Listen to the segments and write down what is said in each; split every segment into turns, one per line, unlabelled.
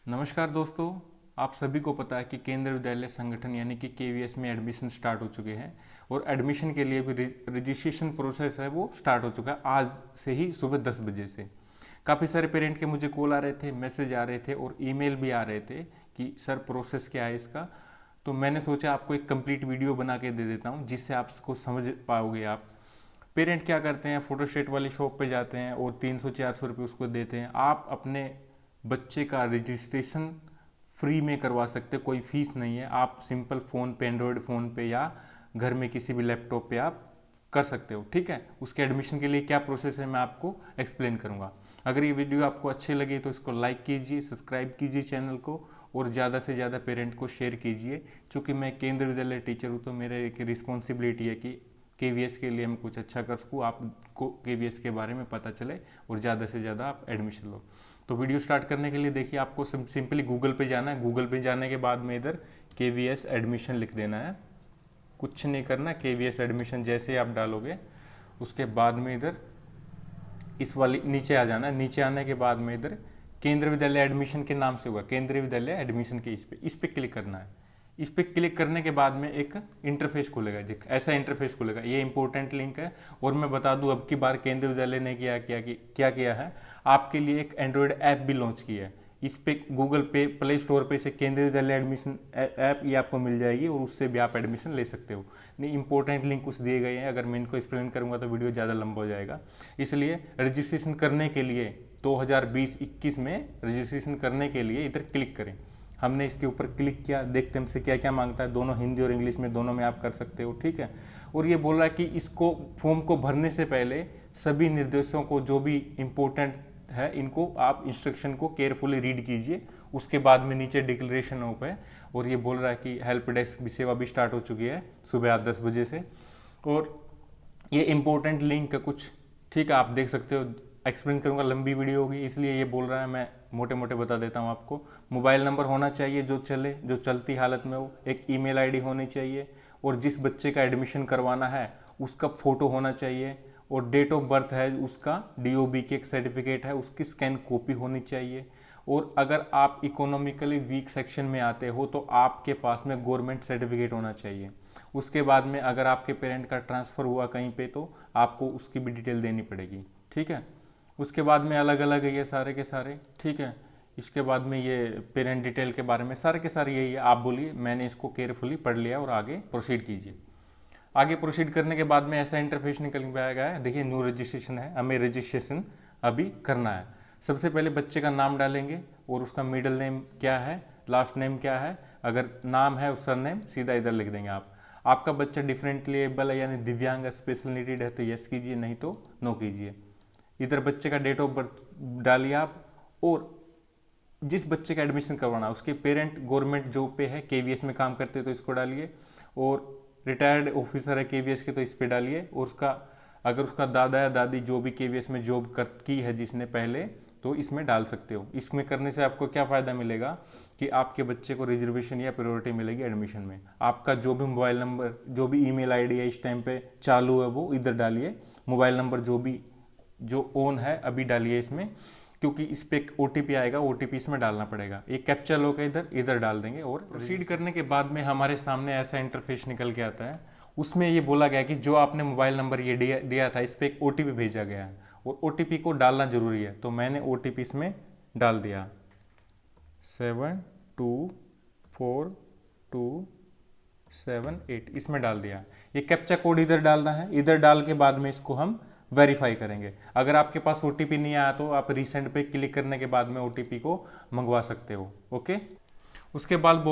नमस्कार दोस्तों, आप सभी को पता है कि केंद्रीय विद्यालय संगठन यानी कि केवीएस में एडमिशन स्टार्ट हो चुके हैं और एडमिशन के लिए भी रजिस्ट्रेशन प्रोसेस है वो स्टार्ट हो चुका है आज से ही सुबह 10 बजे से। काफ़ी सारे पेरेंट के मुझे कॉल आ रहे थे, मैसेज आ रहे थे और ईमेल भी आ रहे थे कि सर प्रोसेस क्या है इसका। तो मैंने सोचा आपको एक कंप्लीट वीडियो बना के दे देता हूँ जिससे आप इसको समझ पाओगे। आप पेरेंट क्या करते हैं, फोटोस्टेट वाली शॉप पे जाते हैं और 300-400 रुपये उसको देते हैं। आप अपने बच्चे का रजिस्ट्रेशन फ्री में करवा सकते, कोई फीस नहीं है। आप सिंपल फ़ोन पे, एंड्रॉयड फ़ोन पे या घर में किसी भी लैपटॉप पे आप कर सकते हो, ठीक है। उसके एडमिशन के लिए क्या प्रोसेस है मैं आपको एक्सप्लेन करूँगा। अगर ये वीडियो आपको अच्छी लगी तो इसको लाइक कीजिए, सब्सक्राइब कीजिए चैनल को और ज़्यादा से ज़्यादा पेरेंट को शेयर कीजिए। चूँकि मैं केंद्रीय विद्यालय टीचर हूँ तो मेरे एक रिस्पॉन्सिबिलिटी है कि केवीएस के लिए मैं कुछ अच्छा कर सकूँ, आपको केवीएस के बारे में पता चले और ज़्यादा से ज़्यादा आप एडमिशन लो। तो वीडियो स्टार्ट करने के लिए देखिए, आपको सिंपली गूगल पे जाना है। गूगल पे जाने के बाद में इधर केवीएस एडमिशन लिख देना है, कुछ नहीं करना। केवीएस एडमिशन जैसे ही आप डालोगे उसके बाद में इधर इस वाली नीचे आ जाना है। नीचे आने के बाद में इधर केंद्रीय विद्यालय एडमिशन के नाम से होगा, केंद्रीय विद्यालय एडमिशन के इस पे क्लिक करना है। इस पे क्लिक करने के बाद में एक इंटरफेस खुलेगा, ऐसा इंटरफेस खुलेगा। ये इंपॉर्टेंट लिंक है और मैं बता दूं अब की बार केंद्रीय विद्यालय ने क्या किया है, आपके लिए एक एंड्रॉयड ऐप भी लॉन्च किया है। इस पे गूगल पे, प्ले स्टोर पे से केंद्रीय विद्यालय एडमिशन ऐप ये आपको मिल जाएगी और उससे भी आप एडमिशन ले सकते हो। नहीं, इंपॉर्टेंट लिंक कुछ दिए गए हैं, अगर मैं इनको एक्सप्लेन करूंगा तो वीडियो ज़्यादा लंबा हो जाएगा। इसलिए रजिस्ट्रेशन करने के लिए 2020-21 में रजिस्ट्रेशन करने के लिए इधर क्लिक करें। हमने इसके ऊपर क्लिक किया, देखते हैं हमसे क्या क्या मांगता है। दोनों हिंदी और इंग्लिश में, दोनों में आप कर सकते हो, ठीक है। और ये बोल रहा है कि इसको फॉर्म को भरने से पहले सभी निर्देशों को, जो भी इम्पोर्टेंट है, इनको आप इंस्ट्रक्शन को केयरफुली रीड कीजिए। उसके बाद में नीचे डिक्लेरेशन ऑफ है और ये बोल रहा है कि हेल्प डेस्क भी सेवा भी स्टार्ट हो चुकी है सुबह 8-10 बजे से। और ये इंपॉर्टेंट लिंक है कुछ, ठीक है, आप देख सकते हो। एक्सप्लेन करूंगा, लंबी वीडियो होगी इसलिए ये बोल रहा है, मैं मोटे मोटे बता देता हूँ आपको। मोबाइल नंबर होना चाहिए जो चलती हालत में हो। एक ईमेल आईडी होनी चाहिए और जिस बच्चे का एडमिशन करवाना है उसका फ़ोटो होना चाहिए और डेट ऑफ बर्थ है उसका, डीओबी की एक सर्टिफिकेट है उसकी स्कैन कॉपी होनी चाहिए। और अगर आप इकोनॉमिकली वीक सेक्शन में आते हो तो आपके पास में गवर्नमेंट सर्टिफिकेट होना चाहिए। उसके बाद में अगर आपके पेरेंट का ट्रांसफ़र हुआ कहीं पे तो आपको उसकी भी डिटेल देनी पड़ेगी, ठीक है। उसके बाद में अलग अलग है ये सारे के सारे, ठीक है। इसके बाद में ये पेरेंट डिटेल के बारे में सारे के सारे यही है। आप बोलिए, मैंने इसको केयरफुली पढ़ लिया और आगे प्रोसीड कीजिए। आगे प्रोसीड करने के बाद में ऐसा इंटरफेस निकल के आएगा है, देखिए न्यू रजिस्ट्रेशन है, हमें रजिस्ट्रेशन अभी करना है। सबसे पहले बच्चे का नाम डालेंगे और उसका मिडिल नेम क्या है, लास्ट नेम क्या है। अगर नाम है, उस सरनेम सीधा इधर लिख देंगे आप। आपका बच्चा डिफरेंटली एबल है यानी दिव्यांग, स्पेशल नीडेड है तो यस कीजिए, नहीं तो नो कीजिए। इधर बच्चे का डेट ऑफ बर्थ डालिए आप और जिस बच्चे का एडमिशन करवाना उसके पेरेंट गवर्नमेंट जॉब पे है, केवीएस में काम करते हैं तो इसको डालिए। और रिटायर्ड ऑफिसर है केवीएस के तो इस पे डालिए। और उसका अगर उसका दादा या दादी जो भी केवीएस में जॉब की है जिसने पहले, तो इसमें डाल सकते हो। इसमें करने से आपको क्या फ़ायदा मिलेगा कि आपके बच्चे को रिजर्वेशन या प्रायोरिटी मिलेगी एडमिशन में। आपका जो भी मोबाइल नंबर, जो भी ईमेल आईडी है इस टाइम पे चालू है वो इधर डालिए। मोबाइल नंबर जो ऑन है अभी डालिए इसमें, क्योंकि इस पे एक ओटीपी आएगा, ओटीपी इसमें डालना पड़ेगा। एक कैप्चा लोग इधर डाल देंगे और प्रोसीड करने के बाद में हमारे सामने ऐसा इंटरफेस निकल के आता है। उसमें ये बोला गया कि जो आपने मोबाइल नंबर ये दिया था इस पर एक ओटीपी भेजा गया है और ओटीपी को डालना जरूरी है। तो मैंने ओटीपी इसमें डाल दिया, 72427 इसमें डाल दिया। ये कैप्चा कोड इधर डालना है। इधर डाल के बाद में इसको हम वेरीफाई करेंगे। अगर आपके पास ओटीपी नहीं आया तो आप रीसेंट पे क्लिक करने के बाद में ओटीपी को मंगवा सकते हो, ओके। उसके बाद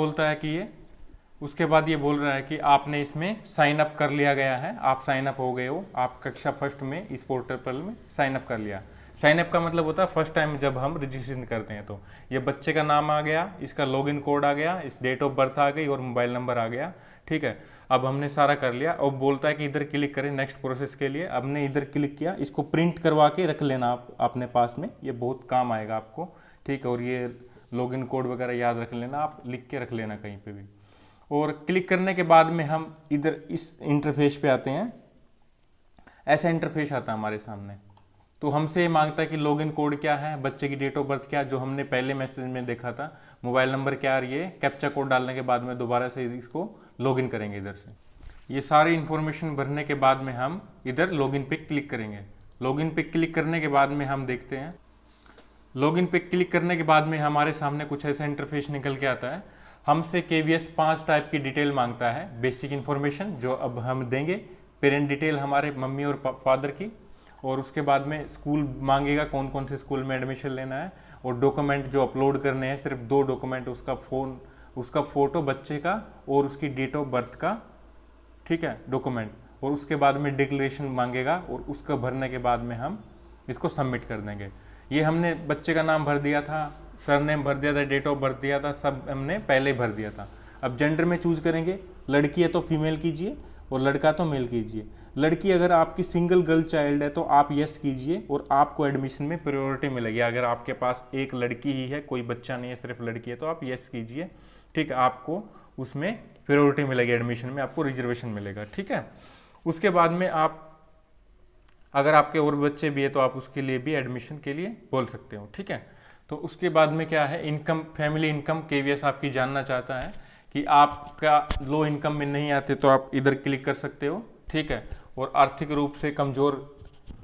ये बोल रहा है कि आपने इसमें साइन अप कर लिया गया है, आप साइन अप हो गए हो, आप कक्षा फर्स्ट में इस पोर्टल में साइन अप कर लिया। साइन अप का मतलब होता है फर्स्ट टाइम जब हम रजिस्ट्रेशन करते हैं तो ये बच्चे का नाम आ गया, इसका लॉगिन कोड आ गया, इस डेट ऑफ बर्थ आ गई और मोबाइल नंबर आ गया, ठीक है। अब हमने सारा कर लिया और बोलता है कि इधर क्लिक करें नेक्स्ट प्रोसेस के लिए। हमने इधर क्लिक किया, इसको प्रिंट करवा के रख लेना आप अपने पास में, ये बहुत काम आएगा आपको, ठीक है। और ये लॉगिन कोड वगैरह याद रख लेना, आप लिख के रख लेना कहीं पे भी। और क्लिक करने के बाद में हम इधर इस इंटरफेस पे आते हैं। ऐसा इंटरफेस आता है हमारे सामने। तो हमसे ये मांगता है कि लॉगिन कोड क्या है, बच्चे की डेट ऑफ बर्थ क्या है, जो हमने पहले मैसेज में देखा था, मोबाइल नंबर क्या है, ये कैप्चा कोड डालने के बाद में दोबारा से इसको लॉगिन करेंगे इधर से। ये सारी इन्फॉर्मेशन भरने के बाद में हम इधर लॉगिन पे क्लिक करेंगे। लॉगिन पे क्लिक करने के बाद में हम देखते हैं, लॉगिन पे क्लिक करने के बाद में हमारे सामने कुछ ऐसा इंटरफेस निकल के आता है। हमसे केवीएस 5 टाइप की डिटेल मांगता है। बेसिक इन्फॉर्मेशन जो अब हम देंगे, पेरेंट डिटेल हमारे मम्मी और फादर की, और उसके बाद में स्कूल मांगेगा, कौन कौन से स्कूल में एडमिशन लेना है, और डॉक्यूमेंट जो अपलोड करने हैं, सिर्फ 2 डॉक्यूमेंट, उसका फोटो बच्चे का और उसकी डेट ऑफ बर्थ का, ठीक है, डॉक्यूमेंट, और उसके बाद में डिक्लेरेशन मांगेगा, और उसका भरने के बाद में हम इसको सबमिट कर देंगे। ये हमने बच्चे का नाम भर दिया था, सरनेम भर दिया था, डेट ऑफ बर्थ दिया था, सब हमने पहले भर दिया था। अब जेंडर में चूज करेंगे, लड़की है तो फीमेल कीजिए और लड़का तो मेल कीजिए। लड़की अगर आपकी सिंगल गर्ल चाइल्ड है तो आप यस कीजिए और आपको एडमिशन में प्रायोरिटी मिलेगी। अगर आपके पास एक लड़की ही है, कोई बच्चा नहीं है, सिर्फ लड़की है, तो आप यस कीजिए, ठीक है, आपको उसमें प्रायोरिटी मिलेगी, एडमिशन में आपको रिजर्वेशन मिलेगा, ठीक है। उसके बाद में आप, अगर आपके और बच्चे भी है तो आप उसके लिए भी एडमिशन के लिए बोल सकते हो, ठीक है। तो उसके बाद में क्या है, इनकम, फैमिली इनकम केवीएस आपकी जानना चाहता है कि आपका लो इनकम में नहीं आते तो आप इधर क्लिक कर सकते हो, ठीक है। और आर्थिक रूप से कमजोर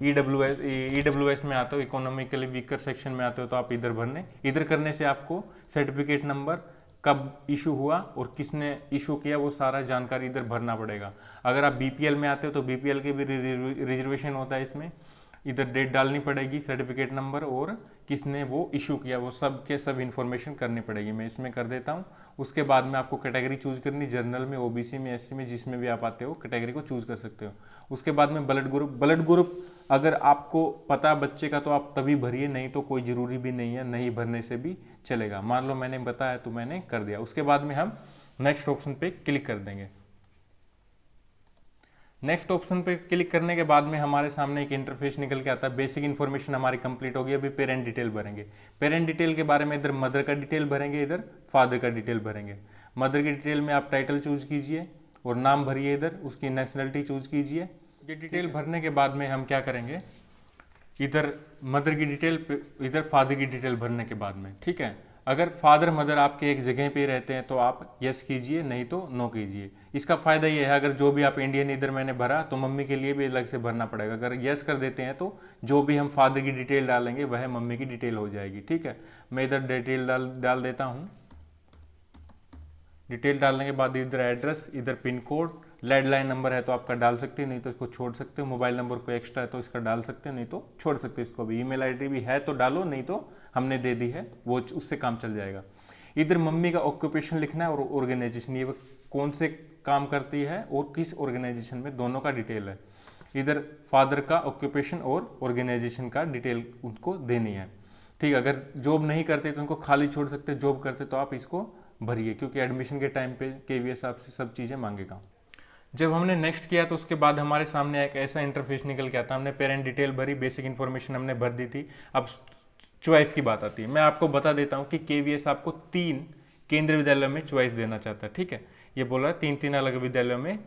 ईडब्ल्यूएस में आते हो, इकोनॉमिकली वीकर सेक्शन में आते हो, तो आप इधर भरने, इधर करने से आपको सर्टिफिकेट नंबर, कब इशू हुआ और किसने इशू किया, वो सारा जानकारी इधर भरना पड़ेगा। अगर आप बीपीएल में आते हो तो बीपीएल के भी रिजर्वेशन होता है इसमें, इधर डेट डालनी पड़ेगी, सर्टिफिकेट नंबर और किसने वो इशू किया, वो सब के सब इन्फॉर्मेशन करनी पड़ेगी। मैं इसमें कर देता हूँ। उसके बाद में आपको कैटेगरी चूज करनी, जनरल में, ओबीसी में, एससी में, जिसमें भी आप आते हो कैटेगरी को चूज कर सकते हो। उसके बाद में ब्लड ग्रुप अगर आपको पता बच्चे का तो आप तभी भरिए, नहीं तो कोई जरूरी भी नहीं है, नहीं भरने से भी चलेगा। मान लो मैंने बताया तो मैंने कर दिया। उसके बाद में हम नेक्स्ट ऑप्शन पे क्लिक कर देंगे। नेक्स्ट ऑप्शन पे क्लिक करने के बाद में हमारे सामने एक इंटरफेस निकल के आता है। बेसिक इन्फॉर्मेशन हमारी कंप्लीट होगी। अभी पेरेंट डिटेल भरेंगे। पेरेंट डिटेल के बारे में इधर मदर का डिटेल भरेंगे, इधर फादर का डिटेल भरेंगे। मदर की डिटेल में आप टाइटल चूज कीजिए और नाम भरिए, इधर उसकी नेशनलिटी चूज कीजिए। ये डिटेल भरने के बाद में हम क्या करेंगे, इधर मदर की डिटेल, इधर फादर की डिटेल भरने के बाद में, ठीक है। अगर फादर मदर आपके एक जगह पे रहते हैं तो आप यस कीजिए, नहीं तो नो कीजिए। इसका फायदा ये है, अगर जो भी आप इंडियन इधर मैंने भरा तो मम्मी के लिए भी अलग से भरना पड़ेगा। अगर यस कर देते हैं तो जो भी हम फादर की डिटेल डालेंगे वह मम्मी की डिटेल हो जाएगी, ठीक है। मैं इधर डिटेल डाल देता हूँ। डिटेल डालने के बाद इधर एड्रेस, इधर पिन कोड, लैंडलाइन नंबर है तो आपका डाल सकते हैं, नहीं तो इसको छोड़ सकते हो। मोबाइल नंबर कोई एक्स्ट्रा है तो इसका डाल सकते हैं, नहीं तो छोड़ सकते हो इसको भी। ईमेल आईडी भी है तो डालो, नहीं तो हमने दे दी है, वो उससे काम चल जाएगा। इधर मम्मी का ऑक्यूपेशन लिखना है और ऑर्गेनाइजेशन, ये कौन से काम करती है और किस ऑर्गेनाइजेशन में, दोनों का डिटेल है। इधर फादर का ऑक्यूपेशन और ऑर्गेनाइजेशन का डिटेल उनको देनी है, ठीक है। अगर जॉब नहीं करते तो उनको खाली छोड़ सकते, जॉब करते तो आप इसको भरिए, क्योंकि एडमिशन के टाइम पे केवीएस आपसे सब चीज़ें मांगेगा। जब हमने नेक्स्ट किया तो उसके बाद हमारे सामने एक ऐसा इंटरफेस निकल के आता है। हमने पेरेंट डिटेल भरी, बेसिक इन्फॉर्मेशन हमने भर दी थी। अब चॉइस की बात आती है। मैं आपको बता देता हूँ कि केवीएस आपको 3 केंद्रीय विद्यालयों में चॉइस देना चाहता है, ठीक है। ये बोल रहा है 3 अलग विद्यालयों में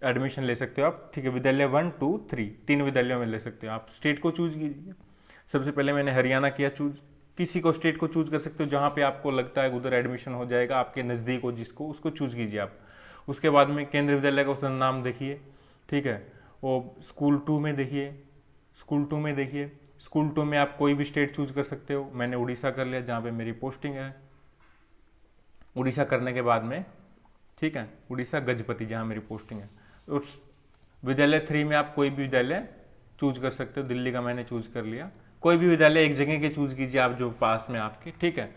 एडमिशन ले सकते हो आप, ठीक है। विद्यालय 1, 2, 3 3 विद्यालयों में ले सकते हो आप। स्टेट को चूज कीजिए। सबसे पहले मैंने हरियाणा किया चूज। किसी को स्टेट को चूज कर सकते हो जहाँ पे आपको लगता है उधर एडमिशन हो जाएगा, आपके नज़दीक हो जिसको, उसको चूज कीजिए आप। उसके बाद में केंद्रीय विद्यालय का उसका नाम देखिए, ठीक है। और स्कूल 2 में देखिए, स्कूल 2 में देखिए, स्कूल 2 में आप कोई भी स्टेट चूज कर सकते हो। मैंने उड़ीसा कर लिया जहाँ पे मेरी पोस्टिंग है। उड़ीसा करने के बाद में, ठीक है, उड़ीसा गजपति जहाँ मेरी पोस्टिंग है। उस विद्यालय 3 में आप कोई भी विद्यालय चूज कर सकते हो। दिल्ली का मैंने चूज कर लिया। कोई भी विद्यालय एक जगह के चूज कीजिए आप जो पास में आपके, ठीक है।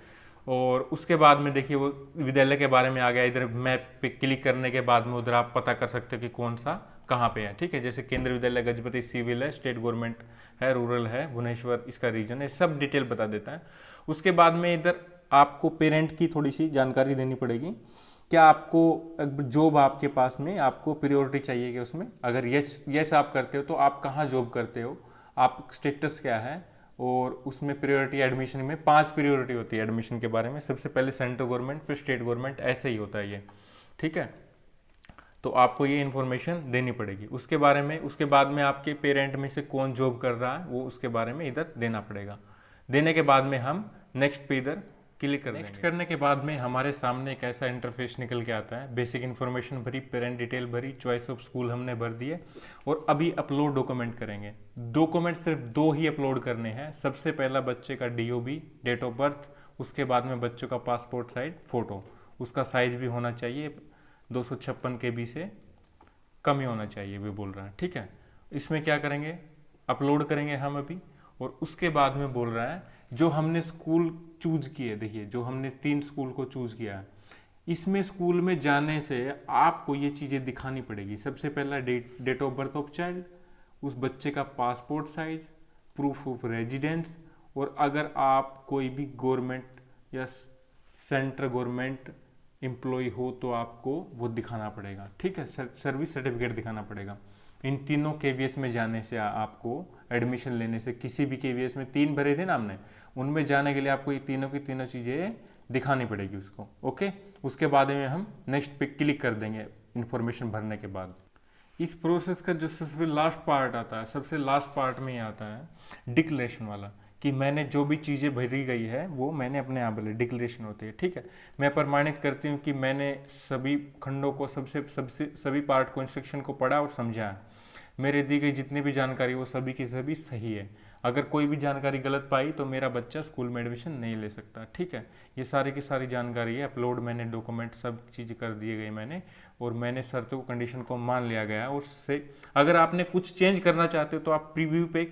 और उसके बाद में देखिए वो विद्यालय के बारे में आ गया। इधर मैप पे क्लिक करने के बाद में उधर आप पता कर सकते हो कि कौन सा कहाँ पे है, ठीक है। जैसे केंद्रीय विद्यालय गजपति सिविल है, स्टेट गवर्नमेंट है, रूरल है, भुवनेश्वर इसका रीजन है, सब डिटेल बता देता है। उसके बाद में इधर आपको पेरेंट की थोड़ी सी जानकारी देनी पड़ेगी। क्या आपको जॉब आपके पास में आपको प्रायोरिटी चाहिए कि उसमें, अगर यस आप करते हो तो आप कहाँ जॉब करते हो, आप स्टेटस क्या है, और उसमें प्रायोरिटी एडमिशन में 5 प्रायोरिटी होती है एडमिशन के बारे में। सबसे पहले सेंट्रल गवर्नमेंट, फिर स्टेट गवर्नमेंट, ऐसे ही होता है ये, ठीक है। तो आपको ये इन्फॉर्मेशन देनी पड़ेगी। उसके बारे में, उसके बाद में आपके पेरेंट में से कौन जॉब कर रहा है वो उसके बारे में इधर देना पड़ेगा। देने के बाद में हम नेक्स्ट पे इधर क्लिक कर नेक्स्ट करने के बाद में हमारे सामने एक ऐसा इंटरफेस निकल के आता है। बेसिक इन्फॉर्मेशन भरी, पेरेंट डिटेल भरी, चॉइस ऑफ स्कूल हमने भर दिए और अभी अपलोड डॉक्यूमेंट करेंगे। डॉक्यूमेंट सिर्फ 2 ही अपलोड करने हैं। सबसे पहला बच्चे का DOB, डेट ऑफ बर्थ, उसके बाद में बच्चों का पासपोर्ट साइज फोटो, उसका साइज भी होना चाहिए 256 KB से कम ही होना चाहिए, वो बोल रहा है। ठीक है, इसमें क्या करेंगे, अपलोड करेंगे हम अभी। और उसके बाद में बोल रहा है जो हमने स्कूल चूज किए, देखिए जो हमने 3 स्कूल को चूज किया है, इसमें स्कूल में जाने से आपको ये चीज़ें दिखानी पड़ेगी। सबसे पहला date of birth of child, उस बच्चे का passport size, proof of residence, और अगर आप कोई भी गवर्नमेंट या सेंट्रल गवर्नमेंट एम्प्लॉय हो तो आपको वो दिखाना पड़ेगा। ठीक है, सर्विस सर्टिफिकेट दिखाना पड़ेगा। इन तीनों KVS में जाने से आपको एडमिशन लेने से, किसी भी KVS में 3 भरे थे ना हमने, उनमें जाने के लिए आपको ये तीनों की तीनों चीज़ें दिखानी पड़ेगी उसको। ओके, उसके बाद में हम नेक्स्ट पे क्लिक कर देंगे इन्फॉर्मेशन भरने के बाद। इस प्रोसेस का जो सबसे लास्ट पार्ट आता है, सबसे लास्ट पार्ट में ये आता है डिक्लेरेशन वाला, कि मैंने जो भी चीज़ें भरी गई है वो मैंने अपने आप बोले, डिक्लेरेशन होती है। ठीक है, मैं प्रमाणित करती हूँ कि मैंने सभी खंडों को, सभी पार्ट को, इंस्ट्रक्शन को पढ़ा और समझा है। मेरे दी गई जितनी भी जानकारी वो सभी की सभी सही है। अगर कोई भी जानकारी गलत पाई तो मेरा बच्चा स्कूल में एडमिशन नहीं ले सकता। ठीक है, ये सारी की सारी जानकारी है। अपलोड मैंने डॉक्यूमेंट सब चीज़ कर दिए गए मैंने, और मैंने शर्तों को, कंडीशन को मान लिया गया। और उससे अगर आपने कुछ चेंज करना चाहते हो तो आप प्रीव्यू पे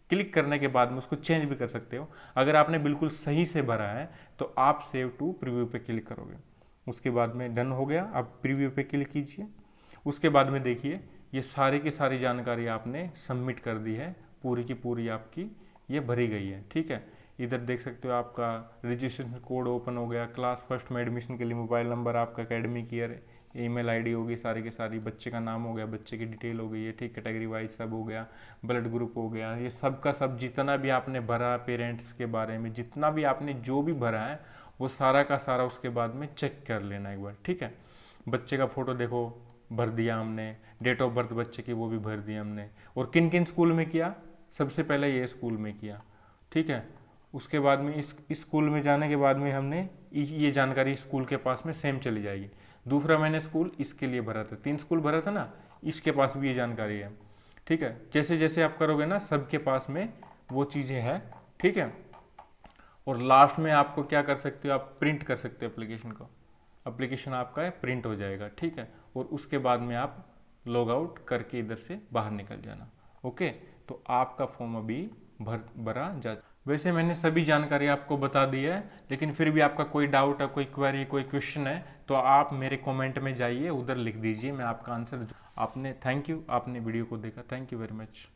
क्लिक करने के बाद में उसको चेंज भी कर सकते हो। अगर आपने बिल्कुल सही से भरा है तो आप सेव टू प्रीव्यू पे क्लिक करोगे। उसके बाद में डन हो गया, आप प्रीव्यू पे क्लिक कीजिए। उसके बाद में देखिए ये सारी की सारी जानकारी आपने सबमिट कर दी है, पूरी की पूरी आपकी ये भरी गई है। ठीक है, इधर देख सकते हो आपका रजिस्ट्रेशन कोड ओपन हो गया, क्लास फर्स्ट में एडमिशन के लिए मोबाइल नंबर, आपका एकेडमिक ईयर, ईमेल आईडी होगी, सारी के सारी, बच्चे का नाम हो गया, बच्चे की डिटेल हो गई है। ठीक, कैटेगरी वाइज सब हो गया, ब्लड ग्रुप हो गया, ये सब का सब जितना भी आपने भरा, पेरेंट्स के बारे में जितना भी आपने जो भी भरा है वो सारा का सारा उसके बाद में चेक कर लेना एक बार। ठीक है, बच्चे का फोटो देखो भर दिया हमने, डेट ऑफ बर्थ बच्चे की वो भी भर दिया हमने। और किन किन स्कूल में किया, सबसे पहले ये स्कूल में किया। ठीक है, उसके बाद में इस स्कूल में जाने के बाद में हमने ये जानकारी स्कूल के पास में सेम चली जाएगी। दूसरा मैंने स्कूल इसके लिए भरा था, 3 स्कूल भरा था ना, इसके पास भी ये जानकारी है। ठीक है, जैसे जैसे आप करोगे ना सबके पास में वो चीज़ें हैं। ठीक है, और लास्ट में आपको क्या कर सकते हो, आप प्रिंट कर सकते हो एप्लीकेशन को, एप्लीकेशन आपका है प्रिंट हो जाएगा। ठीक है, और उसके बाद में आप लॉग आउट करके इधर से बाहर निकल जाना। ओके, तो आपका फॉर्म अभी भरा जा। वैसे मैंने सभी जानकारी आपको बता दी है, लेकिन फिर भी आपका कोई डाउट है, कोई क्वेरी, कोई क्वेश्चन है तो आप मेरे कमेंट में जाइए, उधर लिख दीजिए, मैं आपका आंसर आपने। थैंक यू, आपने वीडियो को देखा, थैंक यू वेरी मच।